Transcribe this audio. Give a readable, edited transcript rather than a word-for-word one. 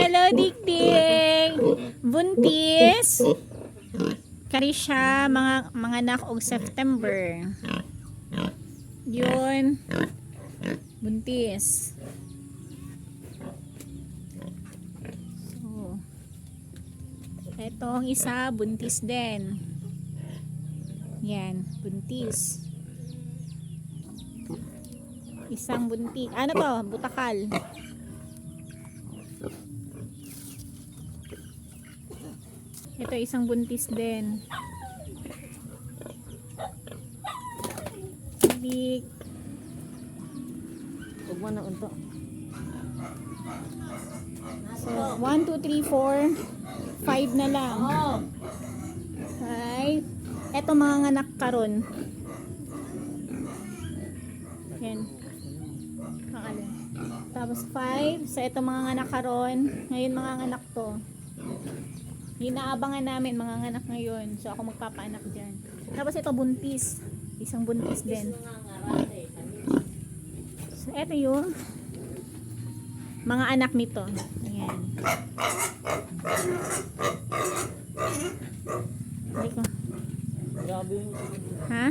Hello, Dikdik! Buntis! Kari siya, mga anak og September. Yun. Buntis. So, etong isa, buntis din. Yan, buntis. Isang buntis. Ano to? Butakal. Ito isang buntis din. Big. Huwag mo na unto. So, 1, 2, 3, 4. 5 na lang. 5. Ito mga anak karon. Yan. Pangalan. Tapos 5. So, ito mga anak karon. Ngayon mga anak to. Inaabangan namin mga anak ngayon. So, ako magpapaanak dyan. Tapos ito buntis. Isang buntis din. So, ito yung mga anak nito. Ayan. Grabe yung Ha?